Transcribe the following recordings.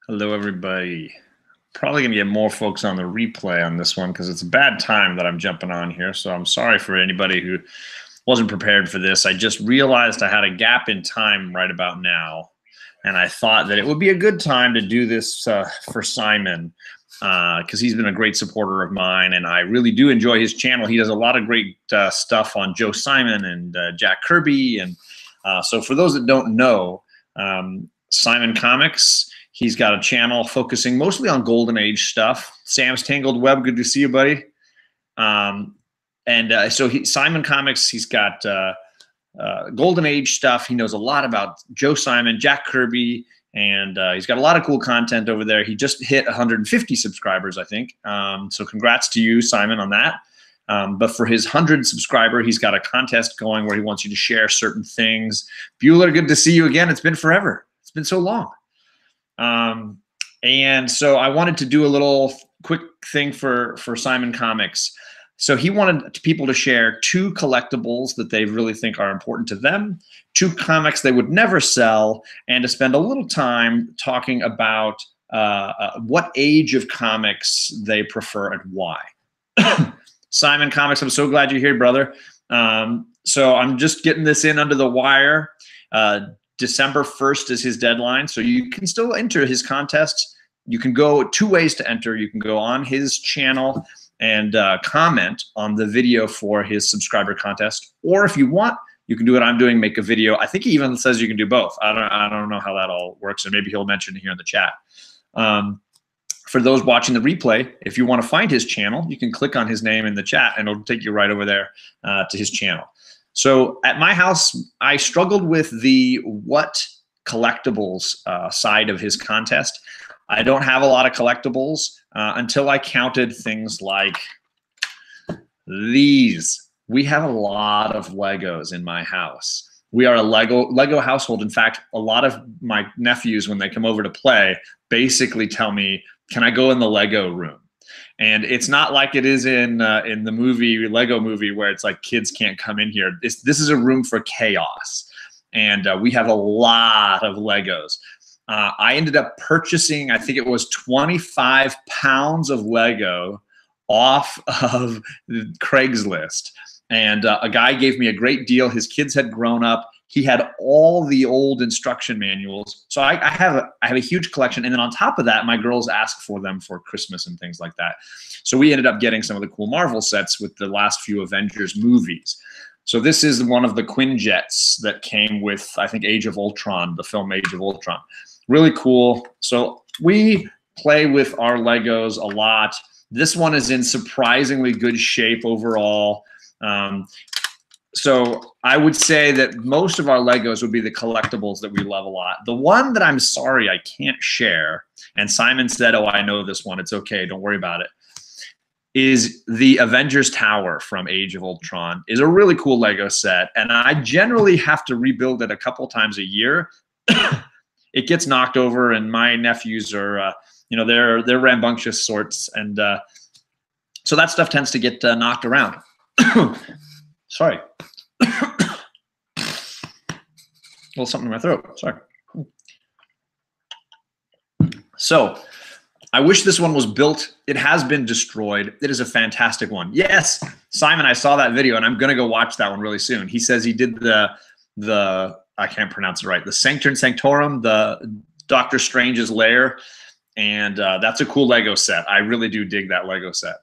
Hello, everybody. Probably going to get more folks on the replay on this one because it's a bad time that I'm jumping on here. So I'm sorry for anybody who wasn't prepared for this. I just realized I had a gap in time right about now. And I thought that it would be a good time to do this for Simon because he's been a great supporter of mine. And I really do enjoy his channel. He does a lot of great stuff on Joe Simon and Jack Kirby. And so for those that don't know, Simon Comics, he's got a channel focusing mostly on Golden Age stuff. Sam's Tangled Web, good to see you, buddy. Simon Comics, he's got Golden Age stuff. He knows a lot about Joe Simon, Jack Kirby, and he's got a lot of cool content over there. He just hit 150 subscribers, I think. So congrats to you, Simon, on that. But for his 100 subscriber, he's got a contest going where he wants you to share certain things. Bueller, good to see you again. It's been forever. It's been so long. And so I wanted to do a little quick thing for Simon Comics. So he wanted people to share 2 collectibles that they really think are important to them, 2 comics they would never sell, and to spend a little time talking about what age of comics they prefer and why. Simon Comics, I'm so glad you're here, brother. So I'm just getting this in under the wire. December 1st is his deadline, so you can still enter his contests. You can go 2 ways to enter. You can go on his channel and comment on the video for his subscriber contest, or if you want, you can do what I'm doing, make a video. I think he even says you can do both. I don't know how that all works, and maybe he'll mention it here in the chat. For those watching the replay, if you want to find his channel, you can click on his name in the chat, and it'll take you right over there to his channel. So at my house, I struggled with the what collectibles side of his contest. I don't have a lot of collectibles until I counted things like these. We have a lot of Legos in my house. We are a Lego household. In fact, a lot of my nephews, when they come over to play, basically tell me, can I go in the Lego room? And it's not like it is in the movie, Lego movie, where it's like kids can't come in here. This is a room for chaos. And we have a lot of Legos. I ended up purchasing, I think it was 25 pounds of Lego off of Craigslist. And a guy gave me a great deal. His kids had grown up. He had all the old instruction manuals. So I have a huge collection. And then on top of that, my girls asked for them for Christmas and things like that. So we ended up getting some of the cool Marvel sets with the last few Avengers movies. So this is one of the Quinjets that came with, I think, Age of Ultron, the film Age of Ultron. Really cool. So we play with our Legos a lot. This one is in surprisingly good shape overall. So I would say that most of our Legos would be the collectibles that we love a lot. The one that I'm sorry I can't share, and Simon said, oh, I know this one, it's okay, don't worry about it, is the Avengers Tower from Age of Ultron. Is a really cool Lego set, and I generally have to rebuild it a couple times a year. It gets knocked over, and my nephews are, you know, they're rambunctious sorts, and so that stuff tends to get knocked around. Sorry. A little something in my throat. Sorry. So I wish this one was built. It has been destroyed. It is a fantastic one. Yes, Simon, I saw that video, and I'm going to go watch that one really soon. He says he did the I can't pronounce it right, the Sanctum Sanctorum, the Doctor Strange's lair, and that's a cool Lego set. I really do dig that Lego set.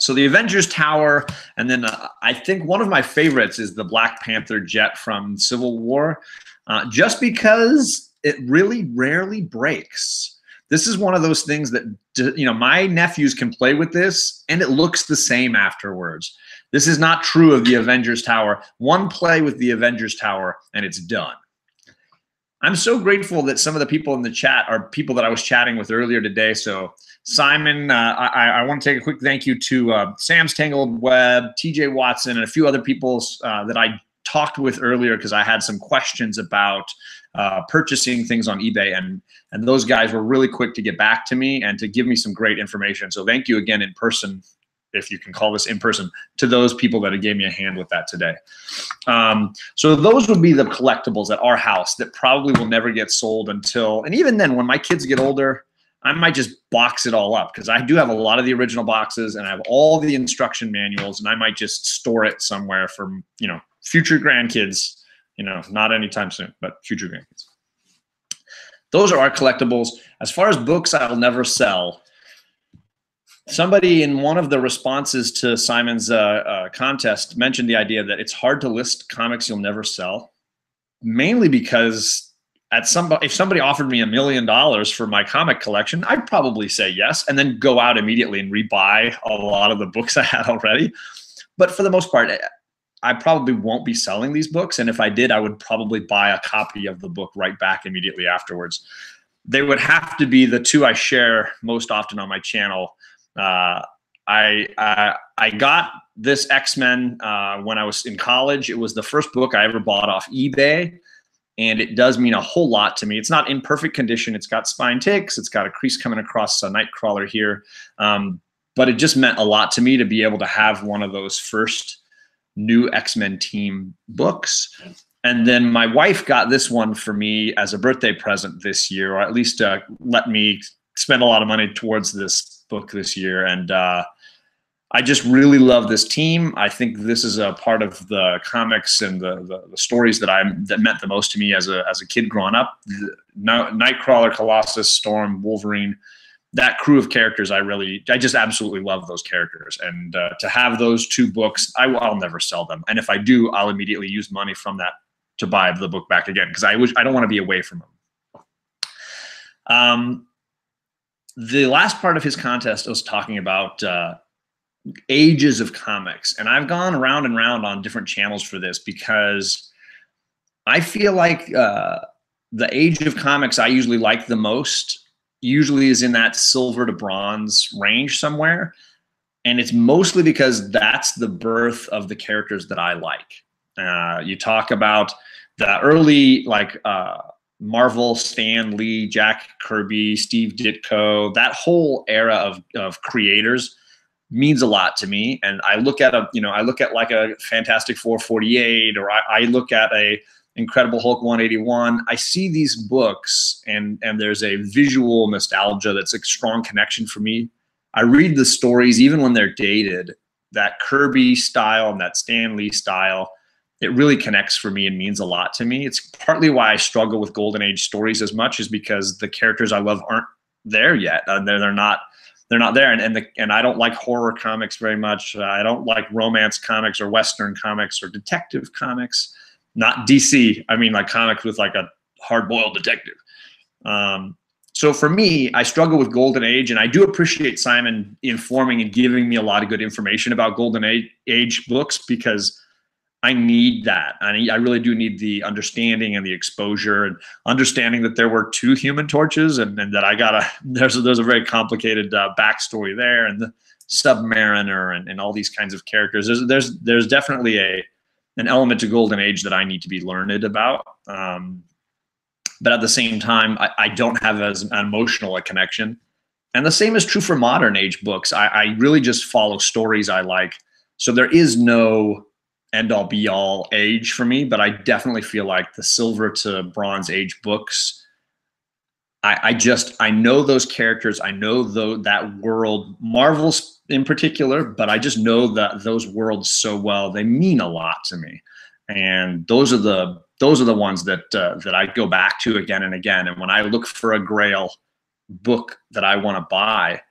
So the Avengers Tower, and then I think one of my favorites is the Black Panther jet from Civil War, just because it really rarely breaks. This is one of those things that, you know, my nephews can play with this, and it looks the same afterwards. This is not true of the Avengers Tower. One play with the Avengers Tower, and it's done. I'm so grateful that some of the people in the chat are people that I was chatting with earlier today. So Simon, I want to take a quick thank you to Sam's Tangled Web, TJ Watson, and a few other people that I talked with earlier because I had some questions about purchasing things on eBay, and those guys were really quick to get back to me and to give me some great information. So thank you again in person. if you can call this in person, to those people that gave me a hand with that today. So those would be the collectibles at our house that probably will never get sold until, and even then, when my kids get older, I might just box it all up, because I do have a lot of the original boxes and I have all the instruction manuals, and I might just store it somewhere for, you know, future grandkids, you know, not anytime soon, but future grandkids. Those are our collectibles. As far as books I will never sell, somebody in one of the responses to Simon's contest mentioned the idea that it's hard to list comics you'll never sell, mainly because if somebody offered me $1 million for my comic collection, I'd probably say yes, and then go out immediately and rebuy a lot of the books I had already. But for the most part, I probably won't be selling these books. And if I did, I would probably buy a copy of the book right back immediately afterwards. They would have to be the two I share most often on my channel. I got this X-Men when I was in college. It was the first book I ever bought off eBay. And it does mean a whole lot to me. It's not in perfect condition. It's got spine ticks. It's got a crease coming across a Nightcrawler here. But it just meant a lot to me to be able to have one of those first new X-Men team books. And then my wife got this one for me as a birthday present this year, or at least let me spend a lot of money towards this book this year. And I just really love this team. I think this is a part of the comics and the stories that meant the most to me as a kid growing up. Nightcrawler, Colossus, Storm, Wolverine, that crew of characters, I just absolutely love those characters. And to have those two books, I'll never sell them. And if I do, I'll immediately use money from that to buy the book back again, because I don't want to be away from them. The last part of his contest was talking about ages of comics, and I've gone around and round on different channels for this, because I feel like the age of comics I usually like the most usually is in that silver to bronze range somewhere, and it's mostly because that's the birth of the characters that I like. You talk about the early, like Marvel, Stan Lee, Jack Kirby, Steve Ditko, that whole era of creators means a lot to me. And I look at like a Fantastic Four 48, or I look at a Incredible Hulk 181. I see these books and there's a visual nostalgia that's a strong connection for me. I read the stories even when they're dated. That Kirby style and that Stan Lee style, it really connects for me and means a lot to me. It's partly why I struggle with Golden Age stories as much, is because the characters I love aren't there yet. They're not there. And I don't like horror comics very much. I don't like romance comics or Western comics or detective comics. Not DC. I mean, like comics with like a hard-boiled detective. So for me, I struggle with Golden Age, and I do appreciate Simon informing and giving me a lot of good information about Golden Age books, because I need that. I really do need the understanding and the exposure, and understanding that there were two Human Torches, and that there's a very complicated backstory there, and the Submariner and all these kinds of characters. There's definitely an element to Golden Age that I need to be learned about. But at the same time, I don't have as an emotional a connection. And the same is true for modern age books. I really just follow stories I like. So there is no end-all be-all age for me, but I definitely feel like the silver to bronze age books, I know those characters. I know that world, Marvel's in particular, but I just know that those worlds so well. They mean a lot to me. And those are the ones that I go back to again and again. And when I look for a Grail book that I want to buy,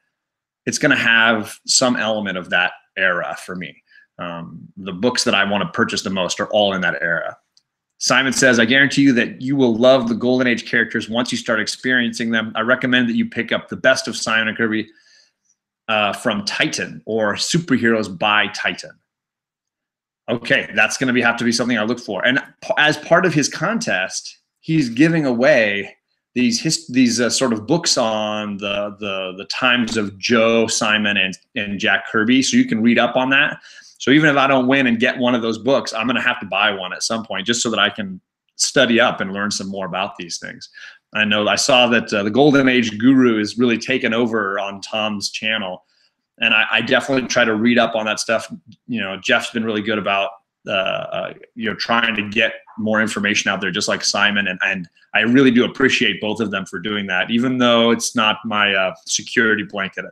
it's going to have some element of that era for me. The books that I want to purchase the most are all in that era. Simon says, I guarantee you that you will love the Golden Age characters once you start experiencing them. I recommend that you pick up the best of Simon and Kirby from Titan, or Superheroes by Titan. Okay, that's going to have to be something I look for. And as part of his contest, he's giving away these sort of books on the times of Joe, Simon, and Jack Kirby, so you can read up on that. So even if I don't win and get one of those books, I'm going to have to buy one at some point, just so that I can study up and learn some more about these things. I saw that the Golden Age Guru is really taken over on Tom's channel. And I definitely try to read up on that stuff. Jeff's been really good about trying to get more information out there, just like Simon. And I really do appreciate both of them for doing that, even though it's not my security blanket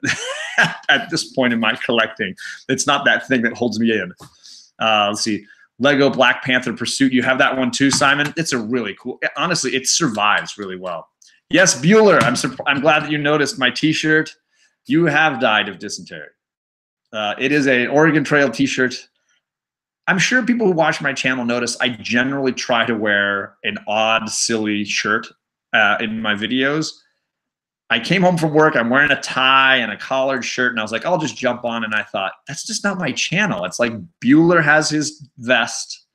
at this point in my collecting. It's not that thing that holds me in. Let's see. Lego Black Panther Pursuit. You have that one too, Simon? It's a really cool, honestly, it survives really well. Yes, Bueller, I'm glad that you noticed my t-shirt. You have died of dysentery. It is an Oregon Trail t-shirt. I'm sure people who watch my channel notice I generally try to wear an odd, silly shirt in my videos. I came home from work, I'm wearing a tie and a collared shirt, and I was like, I'll just jump on, and I thought, that's just not my channel. It's like Bueller has his vest.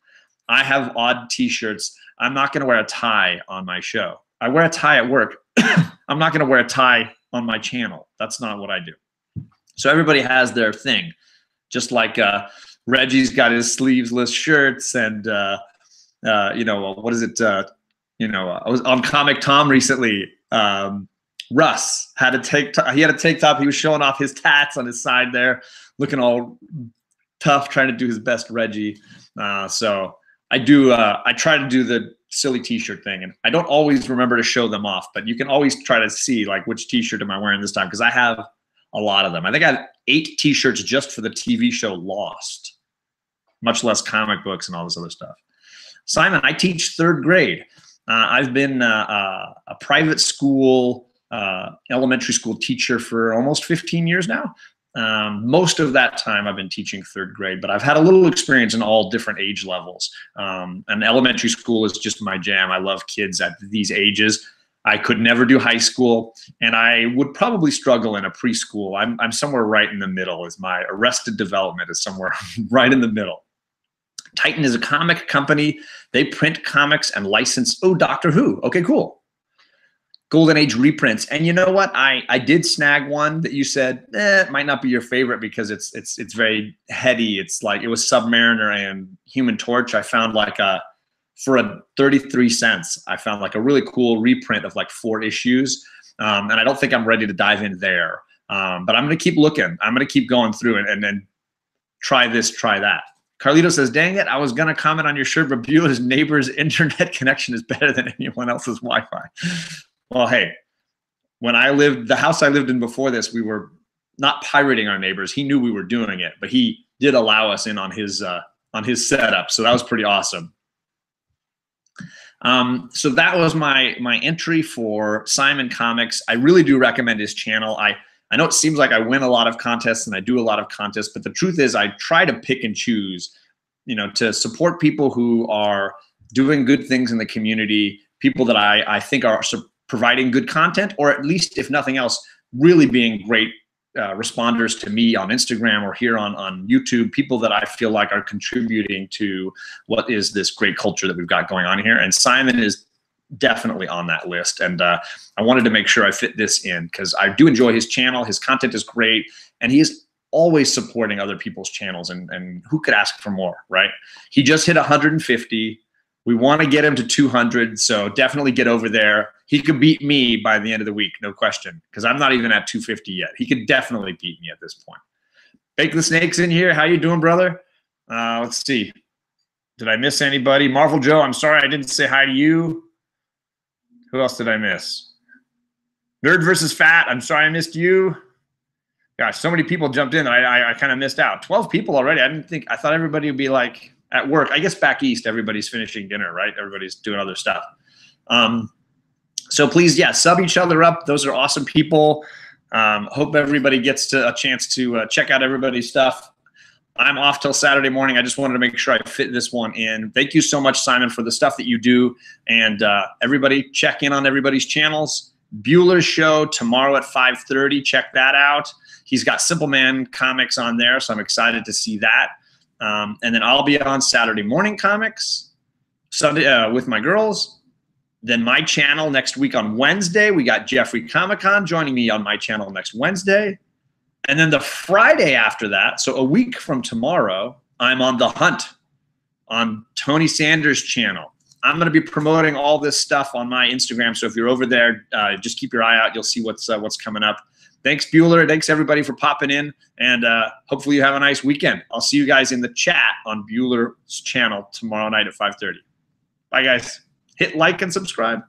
I have odd t-shirts. I'm not gonna wear a tie on my show. I wear a tie at work. I'm not gonna wear a tie on my channel. That's not what I do. So everybody has their thing. Just like Reggie's got his sleeveless shirts, and what is it? I was on Comic Tom recently. Russ had a tank top. He had a tank top. He was showing off his tats on his side there, looking all tough, trying to do his best Reggie. So I do. I try to do the silly t-shirt thing, and I don't always remember to show them off, but you can always try to see like which t-shirt am I wearing this time, because I have a lot of them. I think I have 8 t-shirts just for the TV show Lost, much less comic books and all this other stuff. Simon, I teach 3rd grade. I've been a private school, elementary school teacher for almost 15 years now. Most of that time I've been teaching 3rd grade, but I've had a little experience in all different age levels. And elementary school is just my jam. I love kids at these ages. I could never do high school, and I would probably struggle in a preschool. I'm somewhere right in the middle. Is my Arrested Development is somewhere right in the middle. Titan is a comic company. They print comics and license. Oh, Doctor Who. Okay, cool. Golden Age reprints. And you know what? I did snag one that you said it might not be your favorite because it's very heady. It's like it was Submariner and Human Torch. I found like for 33 cents, I found like a really cool reprint of like 4 issues. And I don't think I'm ready to dive in there. But I'm going to keep looking. I'm going to keep going through it and then try this, try that. Carlito says, dang it, I was going to comment on your shirt, but Bueller's neighbor's internet connection is better than anyone else's Wi-Fi. Well, hey, when the house I lived in before this, we were not pirating our neighbors. He knew we were doing it, but he did allow us in on his setup. So that was pretty awesome. So that was my entry for Simon Comics. I really do recommend his channel. I know it seems like I win a lot of contests and I do a lot of contests, but the truth is I try to pick and choose, to support people who are doing good things in the community, people that I think are providing good content, or at least, if nothing else, really being great responders to me on Instagram or here on YouTube, people that I feel like are contributing to what is this great culture that we've got going on here. And Simon is definitely on that list. And I wanted to make sure I fit this in because I do enjoy his channel. His content is great. And he is always supporting other people's channels. And who could ask for more, right? He just hit 150. We want to get him to 200. So definitely get over there. He could beat me by the end of the week, no question, because I'm not even at 250 yet. He could definitely beat me at this point. Bake the Snake's in here. How you doing, brother? Let's see. Did I miss anybody? Marvel Joe, I'm sorry I didn't say hi to you. Who else did I miss? Nerd versus Fat, I'm sorry I missed you. Gosh, so many people jumped in. I kind of missed out. 12 people already. I thought everybody would be like at work. I guess back east, everybody's finishing dinner, right? Everybody's doing other stuff. So please, yeah, sub each other up. Those are awesome people. Hope everybody gets a chance to check out everybody's stuff. I'm off till Saturday morning. I just wanted to make sure I fit this one in. Thank you so much, Simon, for the stuff that you do. And everybody check in on everybody's channels. Bueller's show tomorrow at 5:30. Check that out. He's got Simple Man Comics on there, so I'm excited to see that. And then I'll be on Saturday morning comics, Sunday with my girls. Then my channel next week on Wednesday. We got Jeffrey Comic-Con joining me on my channel next Wednesday. And then the Friday after that, so a week from tomorrow, I'm on The Hunt on Tony Sanders' channel. I'm going to be promoting all this stuff on my Instagram. So if you're over there, just keep your eye out. You'll see what's coming up. Thanks, Bueller. Thanks, everybody, for popping in. And hopefully you have a nice weekend. I'll see you guys in the chat on Bueller's channel tomorrow night at 5:30. Bye, guys. Hit like and subscribe.